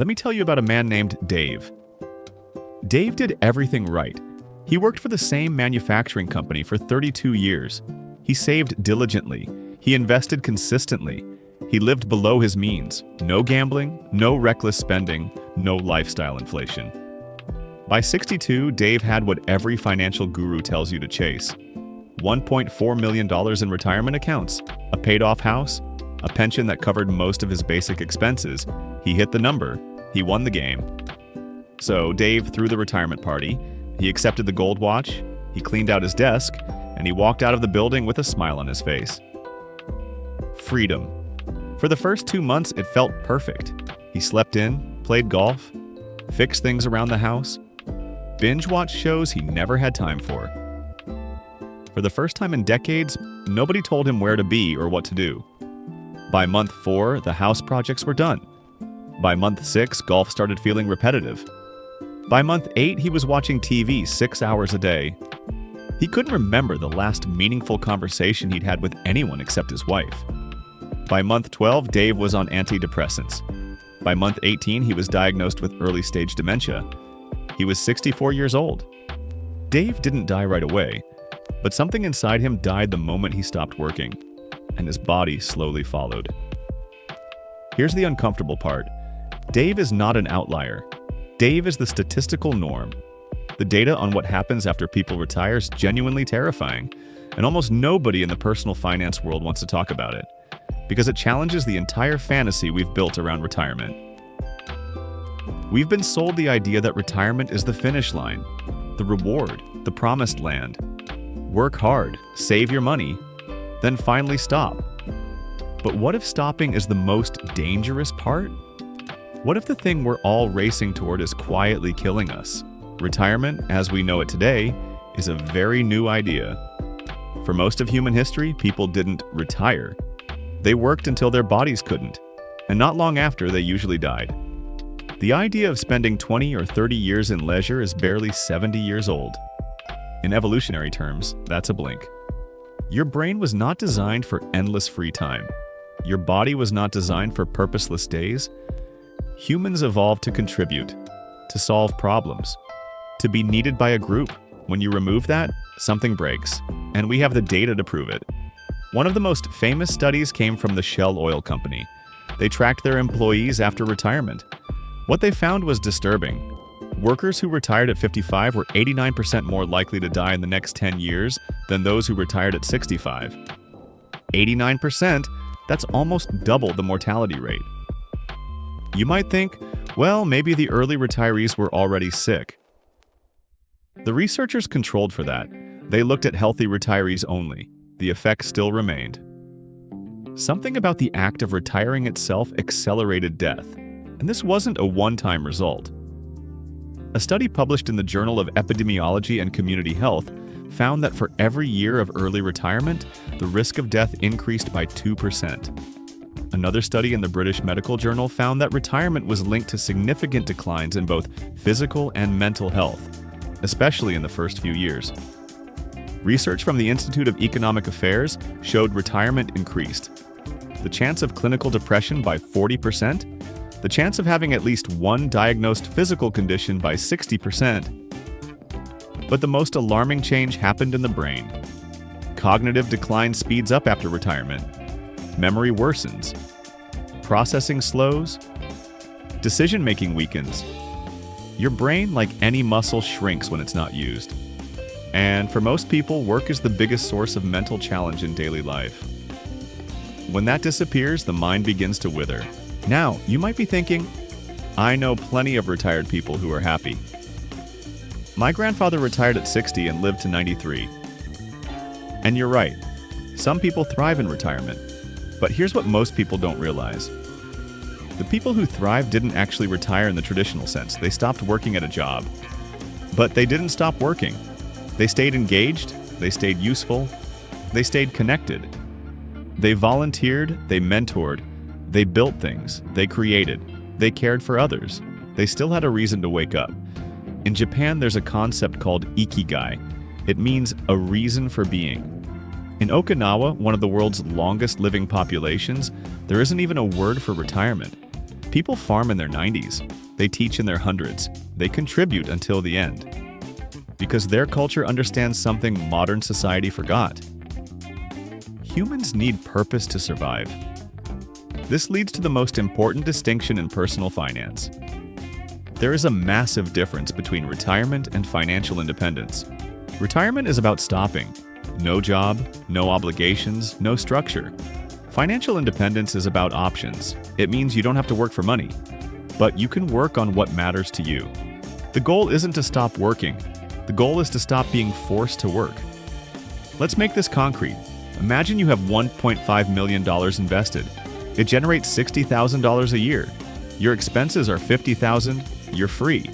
Let me tell you about a man named Dave. Dave did everything right. He worked for the same manufacturing company for 32 years. He saved diligently. He invested consistently. He lived below his means. No gambling, no reckless spending, no lifestyle inflation. By 62, Dave had what every financial guru tells you to chase. $1.4 million in retirement accounts, a paid-off house, a pension that covered most of his basic expenses. He hit the number. He won the game. So Dave threw the retirement party. He accepted the gold watch. He cleaned out his desk, and he walked out of the building with a smile on his face. Freedom. For the first 2 months, it felt perfect. He slept in, played golf, fixed things around the house, binge-watched shows he never had time for. For the first time in decades, nobody told him where to be or what to do. By month 4, the house projects were done. By month 6, golf started feeling repetitive. By month 8, he was watching TV 6 hours a day. He couldn't remember the last meaningful conversation he'd had with anyone except his wife. By month 12, Dave was on antidepressants. By month 18, he was diagnosed with early-stage dementia. He was 64 years old. Dave didn't die right away, but something inside him died the moment he stopped working, and his body slowly followed. Here's the uncomfortable part. Dave is not an outlier. Dave is the statistical norm. The data on what happens after people retire is genuinely terrifying, and almost nobody in the personal finance world wants to talk about it, because it challenges the entire fantasy we've built around retirement. We've been sold the idea that retirement is the finish line, the reward, the promised land. Work hard, save your money, then finally stop. But what if stopping is the most dangerous part? What if the thing we're all racing toward is quietly killing us? Retirement, as we know it today, is a very new idea. For most of human history, people didn't retire. They worked until their bodies couldn't, and not long after, they usually died. The idea of spending 20 or 30 years in leisure is barely 70 years old. In evolutionary terms, that's a blink. Your brain was not designed for endless free time. Your body was not designed for purposeless days. Humans evolved to contribute, to solve problems, to be needed by a group. When you remove that, something breaks, and we have the data to prove it. One of the most famous studies came from the Shell Oil Company. They tracked their employees after retirement. What they found was disturbing. Workers who retired at 55 were 89% more likely to die in the next 10 years than those who retired at 65. 89%? That's almost double the mortality rate. You might think, well, maybe the early retirees were already sick. The researchers controlled for that. They looked at healthy retirees only. The effect still remained. Something about the act of retiring itself accelerated death, and this wasn't a one-time result. A study published in the Journal of Epidemiology and Community Health found that for every year of early retirement, the risk of death increased by 2%. Another study in the British Medical Journal found that retirement was linked to significant declines in both physical and mental health, especially in the first few years. Research from the Institute of Economic Affairs showed retirement increased the chance of clinical depression by 40%, the chance of having at least one diagnosed physical condition by 60%. But the most alarming change happened in the brain. Cognitive decline speeds up after retirement. Memory worsens. Processing slows. Decision-making weakens. Your brain, like any muscle, shrinks when it's not used. And for most people, work is the biggest source of mental challenge in daily life. When that disappears, the mind begins to wither. Now, you might be thinking, I know plenty of retired people who are happy. My grandfather retired at 60 and lived to 93. And you're right, some people thrive in retirement. But here's what most people don't realize. The people who thrive didn't actually retire in the traditional sense. They stopped working at a job. But they didn't stop working. They stayed engaged, they stayed useful, they stayed connected. They volunteered, they mentored, they built things, they created, they cared for others. They still had a reason to wake up. In Japan, there's a concept called ikigai. It means a reason for being. In Okinawa, one of the world's longest living populations, there isn't even a word for retirement. People farm in their 90s. They teach in their hundreds. They contribute until the end. Because their culture understands something modern society forgot. Humans need purpose to survive. This leads to the most important distinction in personal finance. There is a massive difference between retirement and financial independence. Retirement is about stopping. No job, no obligations, no structure. Financial independence is about options. It means you don't have to work for money, but you can work on what matters to you. The goal isn't to stop working. The goal is to stop being forced to work. Let's make this concrete. Imagine you have $1.5 million invested. It generates $60,000 a year. Your expenses are $50,000. You're free.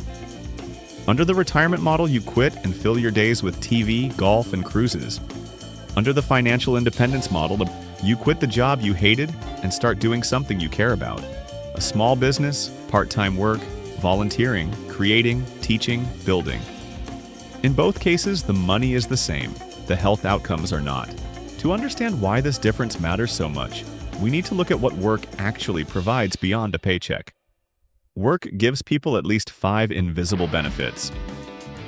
Under the retirement model, you quit and fill your days with TV, golf, and cruises. Under the financial independence model, you quit the job you hated and start doing something you care about. A small business, part-time work, volunteering, creating, teaching, building. In both cases, the money is the same. The health outcomes are not. To understand why this difference matters so much, we need to look at what work actually provides beyond a paycheck. Work gives people at least 5 invisible benefits.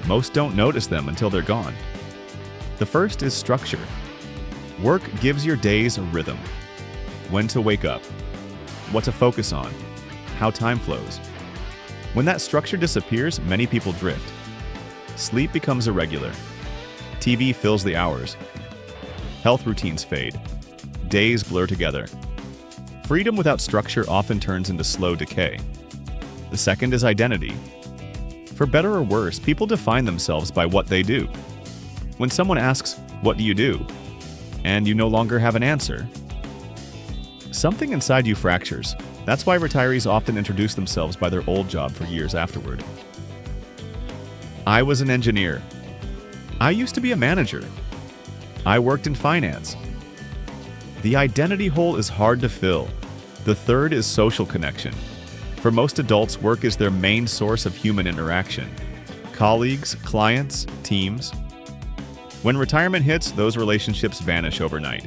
Most don't notice them until they're gone. The first is structure. Work gives your days a rhythm. When to wake up, what to focus on, how time flows. When that structure disappears, many people drift. Sleep becomes irregular. TV fills the hours. Health routines fade. Days blur together. Freedom without structure often turns into slow decay. The second is identity. For better or worse, people define themselves by what they do. When someone asks, "What do you do?" and you no longer have an answer, something inside you fractures. That's why retirees often introduce themselves by their old job for years afterward. I was an engineer. I used to be a manager. I worked in finance. The identity hole is hard to fill. The third is social connection. For most adults, work is their main source of human interaction. Colleagues, clients, teams. When retirement hits, those relationships vanish overnight.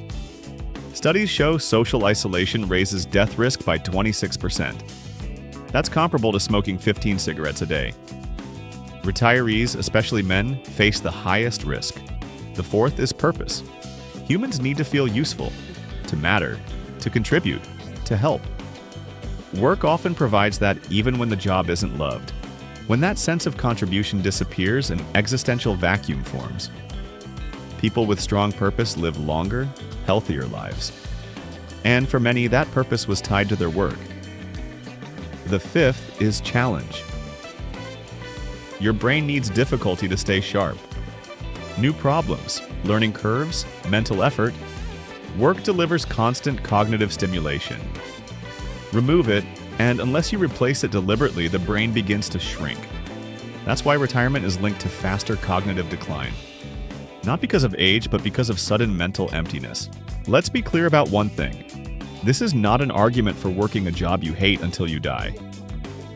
Studies show social isolation raises death risk by 26%. That's comparable to smoking 15 cigarettes a day. Retirees, especially men, face the highest risk. The fourth is purpose. Humans need to feel useful, to matter, to contribute, to help. Work often provides that even when the job isn't loved. When that sense of contribution disappears, an existential vacuum forms. People with strong purpose live longer, healthier lives. And for many, that purpose was tied to their work. The fifth is challenge. Your brain needs difficulty to stay sharp. New problems, learning curves, mental effort. Work delivers constant cognitive stimulation. Remove it, and unless you replace it deliberately, the brain begins to shrink. That's why retirement is linked to faster cognitive decline. Not because of age, but because of sudden mental emptiness. Let's be clear about one thing. This is not an argument for working a job you hate until you die.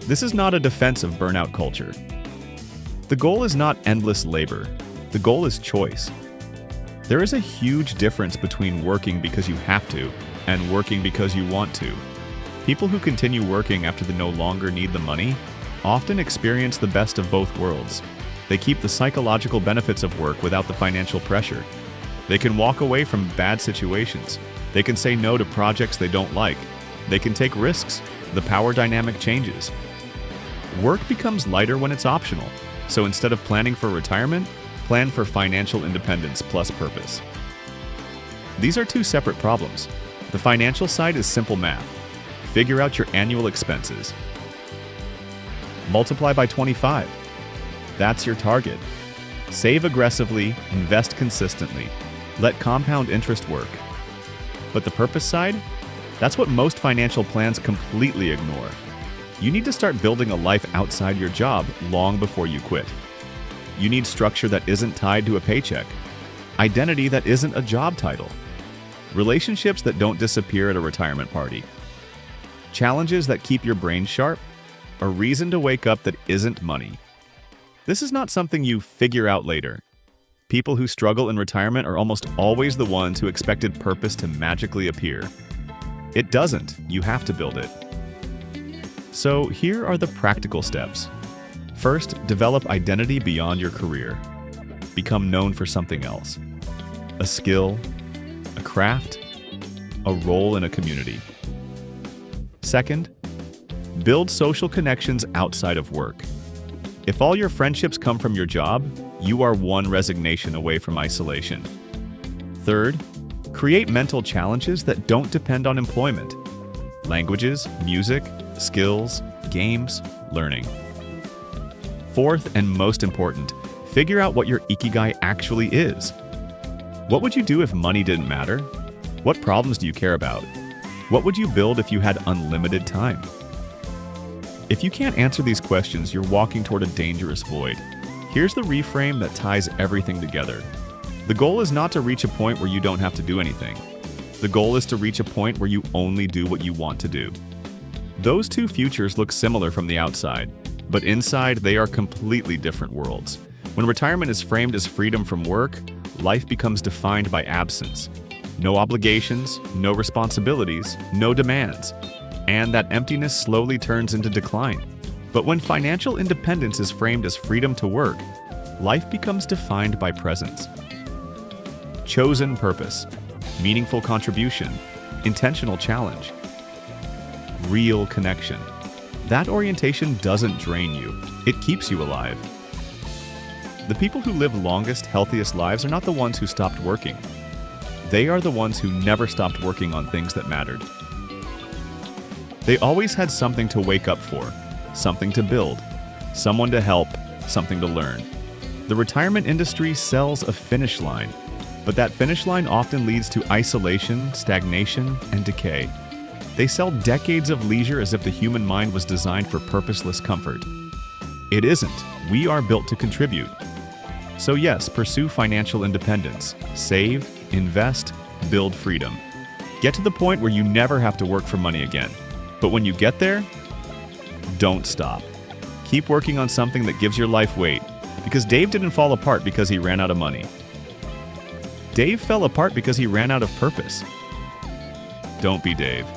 This is not a defense of burnout culture. The goal is not endless labor. The goal is choice. There is a huge difference between working because you have to and working because you want to. People who continue working after they no longer need the money often experience the best of both worlds. They keep the psychological benefits of work without the financial pressure. They can walk away from bad situations. They can say no to projects they don't like. They can take risks. The power dynamic changes. Work becomes lighter when it's optional. So instead of planning for retirement, plan for financial independence plus purpose. These are two separate problems. The financial side is simple math. Figure out your annual expenses. Multiply by 25. That's your target. Save aggressively, invest consistently. Let compound interest work. But the purpose side? That's what most financial plans completely ignore. You need to start building a life outside your job long before you quit. You need structure that isn't tied to a paycheck. Identity that isn't a job title. Relationships that don't disappear at a retirement party. Challenges that keep your brain sharp. A reason to wake up that isn't money. This is not something you figure out later. People who struggle in retirement are almost always the ones who expected purpose to magically appear. It doesn't. You have to build it. So here are the practical steps. First, develop identity beyond your career. Become known for something else. A skill, a craft, a role in a community. Second, build social connections outside of work. If all your friendships come from your job, you are one resignation away from isolation. Third, create mental challenges that don't depend on employment. Languages, music, skills, games, learning. Fourth, and most important, figure out what your ikigai actually is. What would you do if money didn't matter? What problems do you care about? What would you build if you had unlimited time? If you can't answer these questions, you're walking toward a dangerous void. Here's the reframe that ties everything together. The goal is not to reach a point where you don't have to do anything. The goal is to reach a point where you only do what you want to do. Those two futures look similar from the outside, but inside they are completely different worlds. When retirement is framed as freedom from work, life becomes defined by absence. No obligations, no responsibilities, no demands. And that emptiness slowly turns into decline. But when financial independence is framed as freedom to work, life becomes defined by presence. Chosen purpose, meaningful contribution, intentional challenge, real connection. That orientation doesn't drain you, it keeps you alive. The people who live longest, healthiest lives are not the ones who stopped working. They are the ones who never stopped working on things that mattered. They always had something to wake up for, something to build, someone to help, something to learn. The retirement industry sells a finish line, but that finish line often leads to isolation, stagnation, and decay. They sell decades of leisure as if the human mind was designed for purposeless comfort. It isn't. We are built to contribute. So yes, pursue financial independence. Save, invest, build freedom. Get to the point where you never have to work for money again. But when you get there, don't stop. Keep working on something that gives your life weight, because Dave didn't fall apart because he ran out of money. Dave fell apart because he ran out of purpose. Don't be Dave.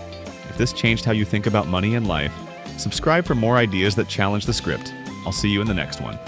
If this changed how you think about money and life, subscribe for more ideas that challenge the script. I'll see you in the next one.